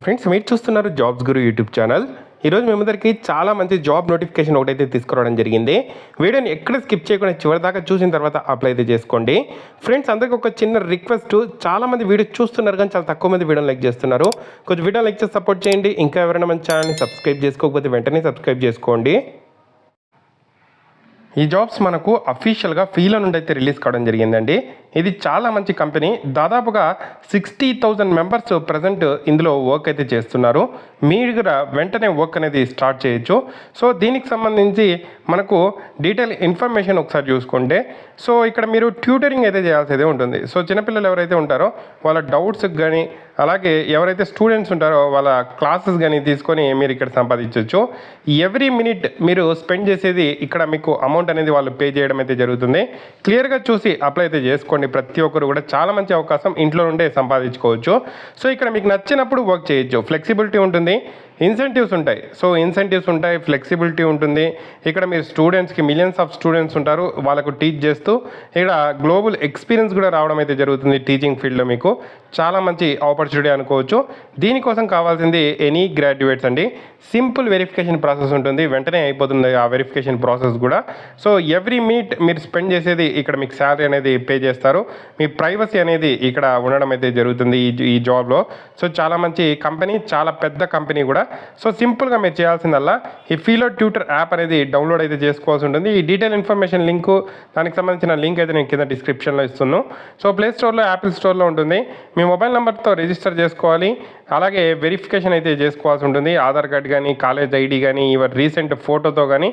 Friends మీరు చూస్తున్నారు jobs గురు YouTube channel. ఈరోజు మీ అందరికీ చాలా మంచి జాబ్ నోటిఫికేషన్ ఒకటైతే తీసుకురావడం జరిగింది. వీడియోని ఎక్కడ స్కిప్ చేయకుండా చివరి దాకా చూసిన తర్వాత అప్లై అయితే చేసుకోండి. ఫ్రెండ్స్ అందరికీ ఒక చిన్న రిక్వెస్ట్, చాలామంది వీడియో చూస్తున్నారు కానీ చాలా తక్కువ మంది వీడియోని లైక్ చేస్తున్నారు. కొంచెం వీడియో లైక్ చేసి సపోర్ట్ చేయండి. ఇంకా ఎవరైనా మన ఛానల్ని సబ్స్క్రైబ్ చేసుకోకపోతే వెంటనే సబ్స్క్రైబ్ చేసుకోండి. ఈ జాబ్స్ మనకు అఫీషియల్గా ఫీలో నుండి అయితే రిలీజ్ కావడం జరిగిందండి. ఇది చాలా మంచి కంపెనీ. దాదాపుగా 60,000 మెంబర్స్ ప్రజెంట్ ఇందులో వర్క్ అయితే చేస్తున్నారు. మీరు కూడా వెంటనే వర్క్ అనేది స్టార్ట్ చేయొచ్చు. సో దీనికి సంబంధించి మనకు డీటెయిల్ ఇన్ఫర్మేషన్ ఒకసారి చూసుకుంటే, సో ఇక్కడ మీరు ట్యూటరింగ్ అయితే చేయాల్సి ఉంటుంది. సో చిన్నపిల్లలు ఎవరైతే ఉంటారో వాళ్ళ డౌట్స్కి కానీ, అలాగే ఎవరైతే స్టూడెంట్స్ ఉంటారో వాళ్ళ క్లాసెస్ కానీ తీసుకొని మీరు ఇక్కడ సంపాదించవచ్చు. ఎవ్రీ మినిట్ మీరు స్పెండ్ చేసేది ఇక్కడ మీకు అమౌంట్ అనేది వాళ్ళు పే చేయడం అయితే జరుగుతుంది. క్లియర్గా చూసి అప్లై అయితే చేసుకోండి. ప్రతి ఒక్కరు కూడా చాలా మంచి అవకాశం, ఇంట్లో నుండే సంపాదించుకోవచ్చు. సో ఇక్కడ మీకు నచ్చినప్పుడు వర్క్ చేయొచ్చు. ఫ్లెక్సిబిలిటీ ఉంటుంది, ఇన్సెంటివ్స్ ఉంటాయి. సో ఇన్సెంటివ్స్ ఉంటాయి, ఫ్లెక్సిబిలిటీ ఉంటుంది. ఇక్కడ మీరు స్టూడెంట్స్కి మిలియన్స్ ఆఫ్ స్టూడెంట్స్ ఉంటారు, వాళ్ళకు టీచ్ చేస్తూ ఇక్కడ గ్లోబల్ ఎక్స్పీరియన్స్ కూడా రావడం అయితే జరుగుతుంది. టీచింగ్ ఫీల్డ్లో మీకు చాలా మంచి ఆపర్చునిటీ అనుకోవచ్చు. దీనికోసం కావాల్సింది ఎనీ గ్రాడ్యుయేట్స్ అండి. సింపుల్ వెరిఫికేషన్ ప్రాసెస్ ఉంటుంది, వెంటనే అయిపోతుంది ఆ వెరిఫికేషన్ ప్రాసెస్ కూడా. సో ఎవ్రీ మినిట్ మీరు స్పెండ్ చేసేది ఇక్కడ మీకు శాలరీ అనేది పే చేస్తారు. మీ ప్రైవసీ అనేది ఇక్కడ ఉండడం అయితే జరుగుతుంది ఈ జాబ్లో. సో చాలా మంచి కంపెనీ, చాలా పెద్ద కంపెనీ కూడా. సో సింపుల్గా మీరు చేయాల్సిందల్లా ఈ ఫీలో ట్యూటర్ యాప్ అనేది డౌన్లోడ్ అయితే చేసుకోవాల్సి ఉంటుంది. ఈ డీటెయిల్ ఇన్ఫర్మేషన్ లింకు, దానికి సంబంధించిన లింక్ అయితే నేను కింద డిస్క్రిప్షన్లో ఇస్తున్నాను. సో ప్లే స్టోర్లో, యాపిల్ స్టోర్లో ఉంటుంది. మీ మొబైల్ నెంబర్తో రిజిస్టర్ చేసుకోవాలి. అలాగే వెరిఫికేషన్ అయితే చేసుకోవాల్సి ఉంటుంది. ఆధార్ కార్డ్ కానీ, కాలేజ్ ఐడి కానీ, ఇవర్ రీసెంట్ ఫోటోతో కానీ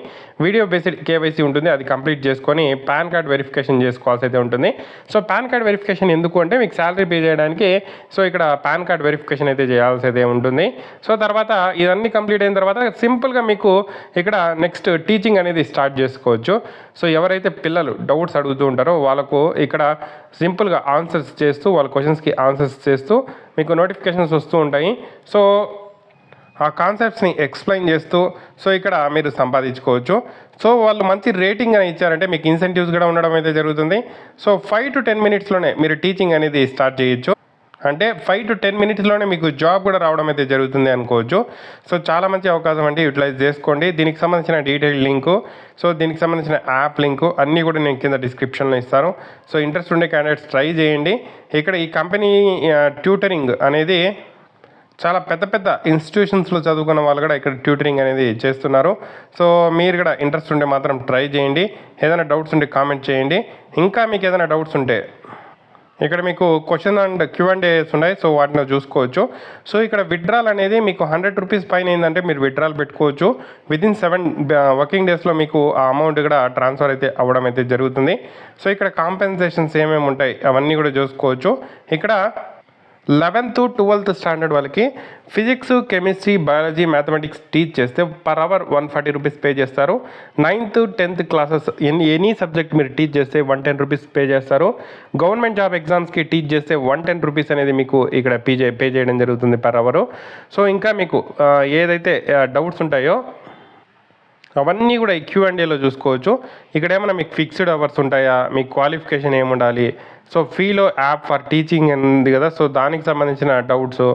వీడియో బేస్డ్ కేవైసీ ఉంటుంది. అది కంప్లీట్ చేసుకొని పాన్ కార్డ్ వెరిఫికేషన్ చేసుకోవాల్సి అయితే ఉంటుంది. సో పాన్ కార్డ్ వెరిఫికేషన్ ఎందుకు అంటే మీకు శాలరీ పే చేయడానికి. సో ఇక్కడ పాన్ కార్డ్ వెరిఫికేషన్ అయితే చేయాల్సి అయితే ఉంటుంది. సో తర్వాత ఇవన్నీ కంప్లీట్ అయిన తర్వాత సింపుల్గా మీకు ఇక్కడ నెక్స్ట్ టీచింగ్ అనేది స్టార్ట్ చేసుకోవచ్చు. సో ఎవరైతే పిల్లలు డౌట్స్ అడుగుతూ ఉంటారో వాళ్ళకు ఇక్కడ సింపుల్గా ఆన్సర్స్ చేస్తూ, వాళ్ళ క్వశ్చన్స్కి ఆన్సర్స్ చేస్తూ మీకు నోటిఫికేషన్స్ వస్తూ ఉంటాయి. సో ఆ కాన్సెప్ట్స్ని ఎక్స్ప్లెయిన్ చేస్తూ సో ఇక్కడ మీరు సంపాదించుకోవచ్చు. సో వాళ్ళు మంచి రేటింగ్ అని ఇచ్చారంటే మీకు ఇన్సెంటివ్స్ కూడా ఉండడం అయితే జరుగుతుంది. సో 5 to 10 మినిట్స్లోనే మీరు టీచింగ్ అనేది స్టార్ట్ చేయొచ్చు. అంటే 5 to 10 మినిట్స్లోనే మీకు జాబ్ కూడా రావడం అయితే జరుగుతుంది అనుకోవచ్చు. సో చాలా మంచి అవకాశం అంటే యూటిలైజ్ చేసుకోండి. దీనికి సంబంధించిన డీటెయిల్ లింకు, సో దీనికి సంబంధించిన యాప్ లింకు అన్నీ కూడా నేను కింద డిస్క్రిప్షన్లో ఇస్తాను. సో ఇంట్రెస్ట్ ఉండే క్యాండిడేట్స్ ట్రై చేయండి. ఇక్కడ ఈ కంపెనీ ట్యూటరింగ్ అనేది చాలా పెద్ద పెద్ద ఇన్స్టిట్యూషన్స్లో చదువుకున్న వాళ్ళు కూడా ఇక్కడ ట్యూటరింగ్ అనేది చేస్తున్నారు. సో మీరు కూడా ఇంట్రెస్ట్ ఉంటే మాత్రం ట్రై చేయండి. ఏదైనా డౌట్స్ ఉంటే కామెంట్ చేయండి. ఇంకా మీకు ఏదైనా డౌట్స్ ఉంటే ఇక్కడ మీకు క్వశ్చన్ అండ్ Q&As ఉన్నాయి. సో వాటిని చూసుకోవచ్చు. సో ఇక్కడ విత్డ్రాల్ అనేది మీకు 100 రూపీస్ పైన ఏంటంటే మీరు విత్డ్రాల్ పెట్టుకోవచ్చు. వితిన్ 7 వర్కింగ్ డేస్లో మీకు ఆ అమౌంట్ కూడా ట్రాన్స్ఫర్ అయితే అవ్వడం అయితే జరుగుతుంది. సో ఇక్కడ కాంపెన్సేషన్స్ ఏమేమి ఉంటాయి అవన్నీ కూడా చూసుకోవచ్చు. ఇక్కడ 11th to 12th స్టాండర్డ్ వాళ్ళకి physics, chemistry, biology, mathematics teach చేస్తే పర్ అవర్ 140 రూపీస్ పే చేస్తారు. 9th, 10th classes any subject మీరు టీచ్ చేస్తే 110 రూపీస్ పే చేస్తారు. గవర్నమెంట్ జాబ్ ఎగ్జామ్స్కి టీచ్ చేస్తే 110 రూపీస్ అనేది మీకు ఇక్కడ పే చేయడం జరుగుతుంది పర్ అవరు. సో ఇంకా మీకు ఏదైతే డౌట్స్ ఉంటాయో అవన్నీ కూడా ఈ Q&Aలో చూసుకోవచ్చు. ఇక్కడ ఏమైనా మీకు ఫిక్స్డ్ అవర్స్ ఉంటాయా, మీ క్వాలిఫికేషన్ ఏముండాలి, సో ఫీలో యాప్ ఫర్ టీచింగ్ ఉంది కదా, సో దానికి సంబంధించిన డౌట్స్,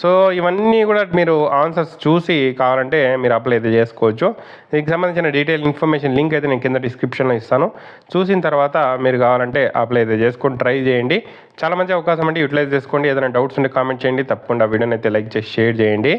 సో ఇవన్నీ కూడా మీరు ఆన్సర్స్ చూసి కావాలంటే మీరు అప్లై అయితే చేసుకోవచ్చు. దీనికి సంబంధించిన డీటెయిల్ ఇన్ఫర్మేషన్ లింక్ అయితే నేను కింద డిస్క్రిప్షన్లో ఇస్తాను. చూసిన తర్వాత మీరు కావాలంటే అప్లై అయితే చేసుకొని ట్రై చేయండి. చాలా మంచి అవకాశం అంటే యూటిలైజ్ చేసుకోండి. ఏదైనా డౌట్స్ ఉంటే కామెంట్ చేయండి. తప్పకుండా వీడియోని అయితే లైక్ చేసి షేర్ చేయండి.